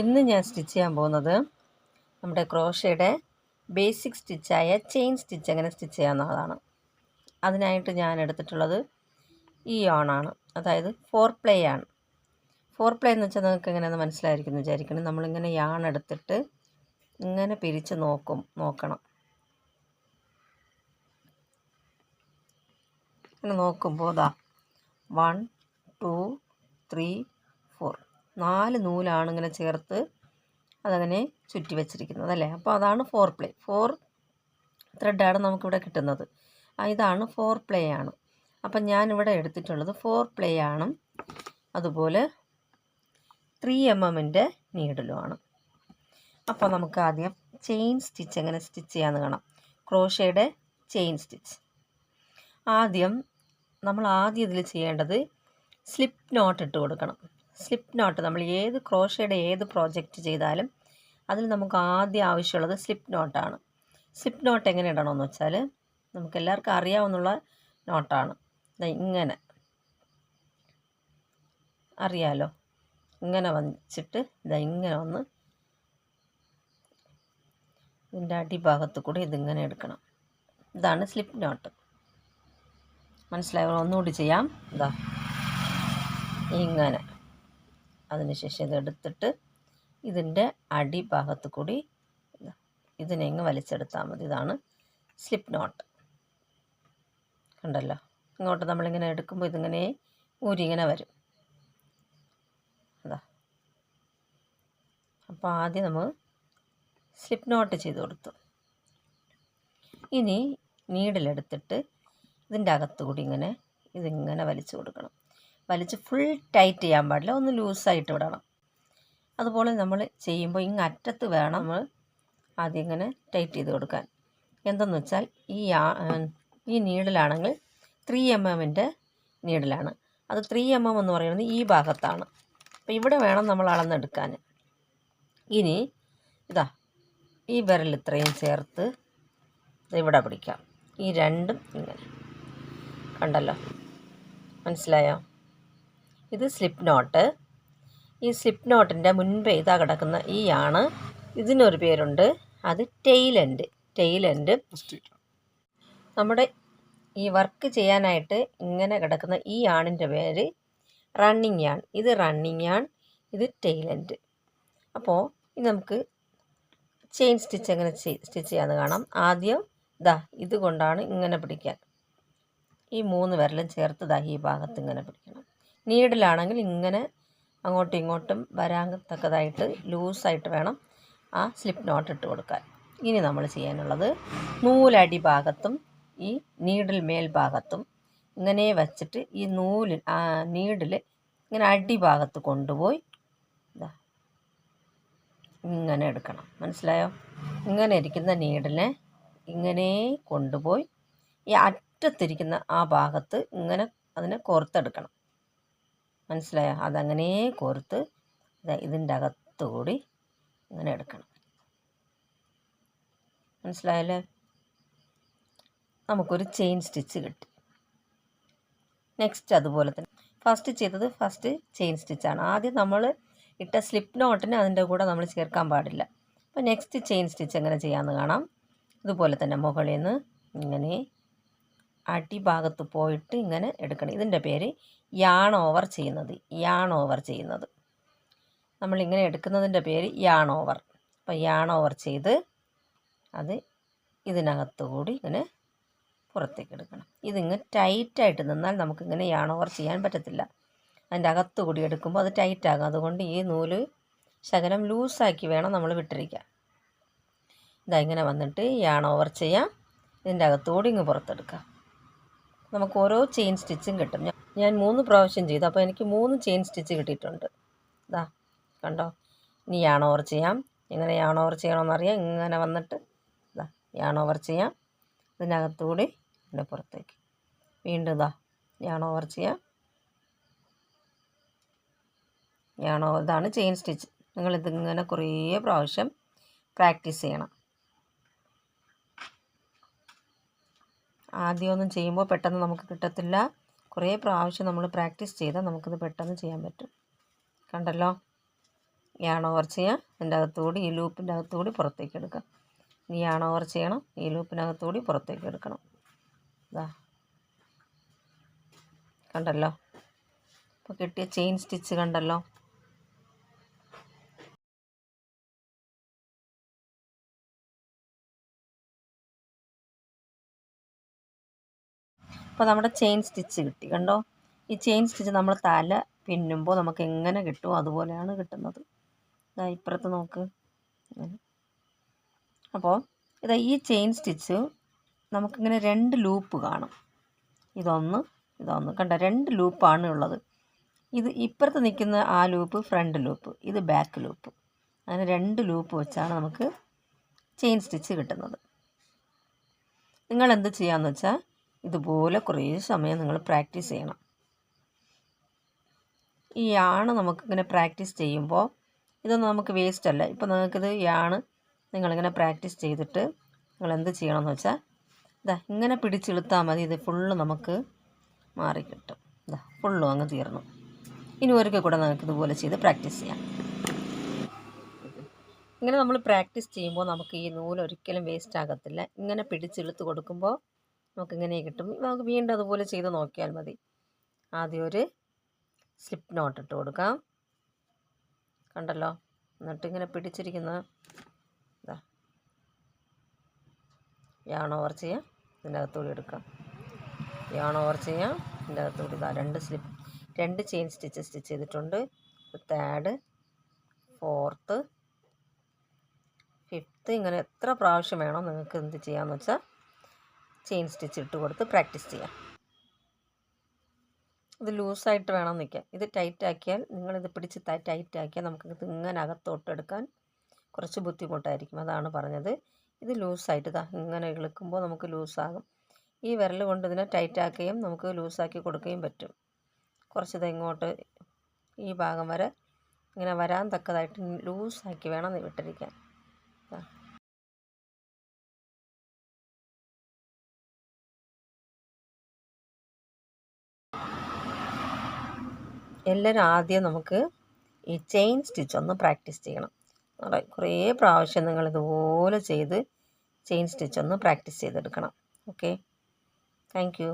ഇന്ന് ഞാൻ സ്റ്റിച്ച് ചെയ്യാൻ പോകുന്നത് നമ്മുടെ ക്രോഷയുടെ ബേസിക് സ്റ്റിച്ചായ ചെയിൻ സ്റ്റിച്ച് എങ്ങനെ സ്റ്റിച്ച് ചെയ്യാവുന്നതാണ്. അതിനായിട്ട് ഞാൻ എടുത്തിട്ടുള്ളത് ഈ യോണാണ്, അതായത് 4 പ്ലേ ആണ്. 4 പ്ലേ എന്ന് വെച്ചാൽ നിങ്ങൾക്ക് എങ്ങനെയാണെന്ന് മനസ്സിലായിരിക്കുന്നു വിചാരിക്കണം. നമ്മളിങ്ങനെ യാൺ എടുത്തിട്ട് ഇങ്ങനെ പിരിച്ച് നോക്കണം. ഇങ്ങനെ നോക്കുമ്പോൾ ഇതാ 1 2 3 4 4 നൂലാണ് ഇങ്ങനെ ചേർത്ത് അതങ്ങനെ ചുറ്റി വെച്ചിരിക്കുന്നത് അല്ലേ. അപ്പോൾ അതാണ് 4 പ്ലേ. 4 ത്രെഡാണ് നമുക്കിവിടെ കിട്ടുന്നത്. ഇതാണ് 4 പ്ലേ ആണ്. അപ്പം ഞാനിവിടെ എടുത്തിട്ടുള്ളത് 4 പ്ലേ ആണ്, അതുപോലെ 3 mm നീഡിലുമാണ്. അപ്പോൾ നമുക്ക് ആദ്യം ചെയിൻ സ്റ്റിച്ച് എങ്ങനെ സ്റ്റിച്ച് ചെയ്യാമെന്ന് കാണാം. ക്രോഷയുടെ ചെയിൻ സ്റ്റിച്ച്. നമ്മൾ ആദ്യം ഇതിൽ ചെയ്യേണ്ടത് സ്ലിപ്പ് നോട്ട് ഇട്ട് കൊടുക്കണം. സ്ലിപ്പ് നോട്ട് നമ്മൾ ക്രോഷയുടെ ഏത് പ്രോജക്റ്റ് ചെയ്താലും അതിൽ നമുക്ക് ആദ്യം ആവശ്യമുള്ളത് സ്ലിപ്പ് നോട്ടാണ്. സ്ലിപ്പ് നോട്ട് എങ്ങനെ ഇടണമെന്ന് വെച്ചാൽ നമുക്ക് എല്ലാവർക്കും അറിയാവുന്ന നോട്ടാണ്. ഇങ്ങനെ അറിയാലോ, ഇങ്ങനെ വച്ചിട്ട് ഇങ്ങനെ ഒന്ന് ഇതിൻ്റെ അടിഭാഗത്ത് കൂടി ഇതിങ്ങനെ എടുക്കണം. ഇതാണ് സ്ലിപ്പ് നോട്ട്. മനസ്സിലായോ? ഒന്നുകൂടി ചെയ്യാം. ഇങ്ങനെ അതിനുശേഷം ഇതെടുത്തിട്ട് ഇതിൻ്റെ അടിഭാഗത്ത് കൂടി ഇതിനെ വലിച്ചെടുത്താൽ മതി. ഇതാണ് സ്ലിപ്പ് നോട്ട്. കണ്ടല്ലോ, ഇങ്ങോട്ട് നമ്മളിങ്ങനെ എടുക്കുമ്പോൾ ഇതിങ്ങനെ ഊരിങ്ങനെ വരും. അപ്പോൾ ആദ്യം നമ്മൾ സ്ലിപ്പ് നോട്ട് ചെയ്ത് കൊടുത്തു. ഇനി നീഡിലെടുത്തിട്ട് ഇതിൻ്റെ അകത്തുകൂടി ഇതിങ്ങനെ വലിച്ചു കൊടുക്കണം. വലിച്ച് ഫുൾ ടൈറ്റ് ചെയ്യാൻ പാടില്ല, ഒന്ന് ലൂസായിട്ട് വിടണം. അതുപോലെ നമ്മൾ ചെയ്യുമ്പോൾ അറ്റത്ത് വേണം നമ്മൾ ആദ്യം ഇങ്ങനെ ടൈറ്റ് ചെയ്ത് കൊടുക്കാൻ. എന്തെന്ന് വെച്ചാൽ ഈ നീഡിലാണെങ്കിൽ 3 mm നീഡിലാണ്. അത് 3 mm എന്ന് പറയുന്നത് ഈ ഭാഗത്താണ്. അപ്പോൾ ഇവിടെ വേണം നമ്മൾ അളന്നെടുക്കാൻ. ഇനി ഈ വിരൽ ഇത്രയും ചേർത്ത് ഇവിടെ പിടിക്കാം. ഈ രണ്ടും ഇങ്ങനെ, കണ്ടല്ലോ, മനസ്സിലായോ? ഇത് സ്ലിപ്പ് നോട്ട്. ഈ സ്ലിപ്പ് നോട്ടിൻ്റെ മുൻപേ കിടക്കുന്ന ഈ ആണ്, ഇതിനൊരു പേരുണ്ട്, അത് ടെയിൽ എൻഡ്. നമ്മുടെ ഈ വർക്ക് ചെയ്യാനായിട്ട് ഇങ്ങനെ കിടക്കുന്ന ഈ ആണിൻ്റെ പേര് റണ്ണിങ് യാൺ. ഇത് റണ്ണിങ് യാൺ, ഇത് ടെയിൽ എൻഡ്. അപ്പോൾ ഇത് നമുക്ക് ചെയിൻ സ്റ്റിച്ച് എങ്ങനെ സ്റ്റിച്ച് ചെയ്യാമെന്ന് കാണാം. ആദ്യം ഇത് കൊണ്ടാണ് ഇങ്ങനെ പിടിക്കാൻ. ഈ 3 വിരലും ചേർത്ത് ഈ ഭാഗത്ത് ഇങ്ങനെ പിടിക്കണം. നീഡിലാണെങ്കിൽ ഇങ്ങനെ അങ്ങോട്ടും ഇങ്ങോട്ടും വരാൻ തക്കതായിട്ട് ലൂസായിട്ട് വേണം ആ സ്ലിപ്പ് നോട്ട് ഇട്ട് കൊടുക്കാൻ. ഇനി നമ്മൾ ചെയ്യാനുള്ളത് നൂലടി ഭാഗത്തും ഈ നീഡിൽ മേൽഭാഗത്തും ഇങ്ങനെ വച്ചിട്ട് ഈ നീഡിൽ ഇങ്ങനെ അടിഭാഗത്ത് കൊണ്ടുപോയി ഇങ്ങനെ എടുക്കണം. മനസ്സിലായോ? ഇങ്ങനെ ഇരിക്കുന്ന നീഡിനെ ഇങ്ങനെ കൊണ്ടുപോയി ഈ അറ്റത്തിരിക്കുന്ന ആ ഭാഗത്ത് ഇങ്ങനെ അതിനെ കോർത്തെടുക്കണം. മനസ്സിലായോ? അതങ്ങനെ കോർത്ത് ഇതിൻ്റെ അകത്തുകൂടി ഇങ്ങനെ എടുക്കണം. മനസ്സിലായല്ലേ? നമുക്കൊരു ചെയിൻ സ്റ്റിച്ച് കിട്ടി. നെക്സ്റ്റ് അതുപോലെ തന്നെ ഫസ്റ്റ് ചെയ്തത് ചെയിൻ സ്റ്റിച്ചാണ്. ആദ്യം നമ്മൾ ഇട്ട സ്ലിപ്പ് നോട്ടിന് അതിൻ്റെ കൂടെ നമ്മൾ ചേർക്കാൻ പാടില്ല. അപ്പോൾ നെക്സ്റ്റ് ചെയിൻ സ്റ്റിച്ച് എങ്ങനെ ചെയ്യാമെന്ന് കാണാം. ഇതുപോലെ തന്നെ മുകളിൽ നിന്ന് ഇങ്ങനെ അടിഭാഗത്ത് പോയിട്ട് ഇങ്ങനെ എടുക്കണം. ഇതിൻ്റെ പേര് യാൺ ഓവർ ചെയ്യുന്നത്. നമ്മളിങ്ങനെ എടുക്കുന്നതിൻ്റെ പേര് യാൺ ഓവർ. അപ്പോൾ യാൺ ഓവർ ചെയ്ത് അത് ഇതിനകത്തുകൂടി ഇങ്ങനെ പുറത്തേക്ക് എടുക്കണം. ഇതിങ്ങനെ ടൈറ്റായിട്ട് നിന്നാൽ നമുക്കിങ്ങനെ യാൺ ഓവർ ചെയ്യാൻ പറ്റത്തില്ല. അതിൻ്റെ അകത്തുകൂടി എടുക്കുമ്പോൾ അത് ടൈറ്റാകും. അതുകൊണ്ട് ഈ നൂല് ശകലം ലൂസാക്കി വേണം നമ്മൾ വിട്ടിരിക്കാൻ. ഇങ്ങനെ വന്നിട്ട് യാൺ ഓവർ ചെയ്യാം. ഇതിൻ്റെ അകത്തുകൂടി പുറത്തെടുക്കാം. നമുക്ക് ഓരോ ചെയിൻ സ്റ്റിച്ചും കിട്ടും. ഞാൻ 3 പ്രാവശ്യം ചെയ്തു, അപ്പോൾ എനിക്ക് 3 ചെയിൻ സ്റ്റിച്ച് കിട്ടിയിട്ടുണ്ട്. കണ്ടോ? ഇനി യാൺ ഓവർ ചെയ്യാം. എങ്ങനെ യാൺ ഓവർ ചെയ്യണമെന്നറിയാം. ഇങ്ങനെ വന്നിട്ട് യാൺ ഓവർ ചെയ്യാം. ഇതിനകത്തുകൂടി ഇങ്ങനെ പുറത്തേക്ക് വീണ്ടും യാൺ ഓവർ ചെയ്യാം. ഇതാണ് ചെയിൻ സ്റ്റിച്ച്. നിങ്ങളിതിങ്ങനെ കുറേ പ്രാവശ്യം പ്രാക്ടീസ് ചെയ്യണം. ആദ്യമൊന്നും ചെയ്യുമ്പോൾ പെട്ടെന്ന് നമുക്ക് കിട്ടത്തില്ല. കുറേ പ്രാവശ്യം നമ്മൾ പ്രാക്ടീസ് ചെയ്താൽ നമുക്കിത് പെട്ടെന്ന് ചെയ്യാൻ പറ്റും. കണ്ടല്ലോ? യാൺ ഓവർ ചെയ്യാം, ഇതിൻ്റെ അകത്തുകൂടി ഈ ലൂപ്പിൻ്റെ അകത്തുകൂടി പുറത്തേക്ക് എടുക്കാം. ഇനി യാൺ ഓവർ ചെയ്യണം, ഈ ലൂപ്പിനകത്തുകൂടി പുറത്തേക്ക് എടുക്കണം. ഇതാ കണ്ടല്ലോ, ഇപ്പോൾ കിട്ടിയ ചെയിൻ സ്റ്റിച്ച് കണ്ടല്ലോ. അപ്പോൾ നമ്മുടെ ചെയിൻ സ്റ്റിച്ച് കിട്ടി കണ്ടോ. ഈ ചെയിൻ സ്റ്റിച്ച് നമ്മൾ തല പിന്നുമ്പോൾ നമുക്ക് എങ്ങനെ കിട്ടുമോ അതുപോലെയാണ് കിട്ടുന്നത്. ഇതാ ഇപ്പുറത്ത് നോക്ക്. അപ്പോൾ ഇതാ ഈ ചെയിൻ സ്റ്റിച്ച് നമുക്കിങ്ങനെ 2 ലൂപ്പ് കാണും. ഇതൊന്ന് കണ്ട 2 ലൂപ്പാണ് ഉള്ളത്. ഇത് ഇപ്പുറത്ത് നിൽക്കുന്ന ആ ലൂപ്പ് ഫ്രണ്ട് ലൂപ്പ്, ഇത് ബാക്ക് ലൂപ്പ്. അങ്ങനെ 2 ലൂപ്പ് വെച്ചാണ് നമുക്ക് ചെയിൻ സ്റ്റിച്ച് കിട്ടുന്നത്. നിങ്ങൾ എന്ത് ചെയ്യാമെന്ന് വെച്ചാൽ ഇതുപോലെ കുറേ സമയം നിങ്ങൾ പ്രാക്ടീസ് ചെയ്യണം. ഈ യാണ് നമുക്കിങ്ങനെ പ്രാക്ടീസ് ചെയ്യുമ്പോൾ ഇതൊന്നും നമുക്ക് വേസ്റ്റ് അല്ല. ഇപ്പോൾ നിങ്ങൾക്കിത് യാണ് നിങ്ങളിങ്ങനെ പ്രാക്ടീസ് ചെയ്തിട്ട് നിങ്ങൾ എന്ത് ചെയ്യണമെന്ന് വെച്ചാൽ ഇതാ ഇങ്ങനെ പിടിച്ചെടുത്താൽ മതി. ഇത് ഫുള്ള് നമുക്ക് മാറിക്കിട്ടും. ഇതാ ഫുള്ളും അങ്ങ് തീർന്നു. ഇനി ഒരിക്കൽ കൂടെ നമുക്ക് ഇതുപോലെ ചെയ്ത് പ്രാക്ടീസ് ചെയ്യാം. ഇങ്ങനെ നമ്മൾ പ്രാക്ടീസ് ചെയ്യുമ്പോൾ നമുക്ക് ഈ നൂല് ഒരിക്കലും വേസ്റ്റ് ആകത്തില്ല. ഇങ്ങനെ പിടിച്ചെടുത്ത് കൊടുക്കുമ്പോൾ നമുക്കിങ്ങനെ കിട്ടും. നമുക്ക് വീണ്ടും അതുപോലെ ചെയ്ത് നോക്കിയാൽ മതി. ആദ്യം ഒരു സ്ലിപ്പ് നോട്ട് ഇട്ട് കൊടുക്കാം. കണ്ടല്ലോ, എന്നിട്ട് ഇങ്ങനെ പിടിച്ചിരിക്കുന്ന ഇതാ യാൺ ഓവർ ചെയ്യാം, ഇതിൻ്റെ അകത്തുകൂടി എടുക്കാം. യാൺ ഓവർ ചെയ്യാം, ഇതിൻ്റെ അകത്തുകൂടി ഇതാ 2 ചെയിൻ സ്റ്റിച്ച് ചെയ്തിട്ടുണ്ട്. 3rd 4th 5th ഇങ്ങനെ എത്ര പ്രാവശ്യം വേണോ നിങ്ങൾക്ക് എന്ത് ചെയ്യാമെന്ന് വെച്ചാൽ ചെയിൻ സ്റ്റിച്ച് ഇട്ട് കൊടുത്ത് പ്രാക്ടീസ് ചെയ്യാം. ഇത് ലൂസായിട്ട് വേണം നിൽക്കാൻ. ഇത് ടൈറ്റാക്കിയാൽ നിങ്ങളിത് പിടിച്ച് ടൈറ്റാക്കിയാൽ നമുക്കിത് ഇങ്ങനെ അകത്തോട്ടെടുക്കാൻ കുറച്ച് ബുദ്ധിമുട്ടായിരിക്കും. അതാണ് പറഞ്ഞത്. ഇത് ലൂസായിട്ട് ഇതാ ഇങ്ങനെ ഇളുക്കുമ്പോൾ നമുക്ക് ലൂസാകും. ഈ വിരൽ കൊണ്ട് ഇതിനെ ടൈറ്റാക്കുകയും നമുക്ക് ലൂസാക്കി കൊടുക്കുകയും പറ്റും. കുറച്ചിത് ഇങ്ങോട്ട് ഈ ഭാഗം വരെ ഇങ്ങനെ വരാൻ തക്കതായിട്ട് ലൂസാക്കി വേണം വിട്ടിരിക്കാൻ. എല്ലാവരും ആദ്യം നമുക്ക് ഈ ചെയിൻ സ്റ്റിച്ച് ഒന്ന് പ്രാക്ടീസ് ചെയ്യണം. കുറേ പ്രാവശ്യം നിങ്ങൾ ഇതുപോലെ ചെയ്ത് ചെയിൻ സ്റ്റിച്ച് ഒന്ന് പ്രാക്ടീസ് ചെയ്തെടുക്കണം. Okay, thank you.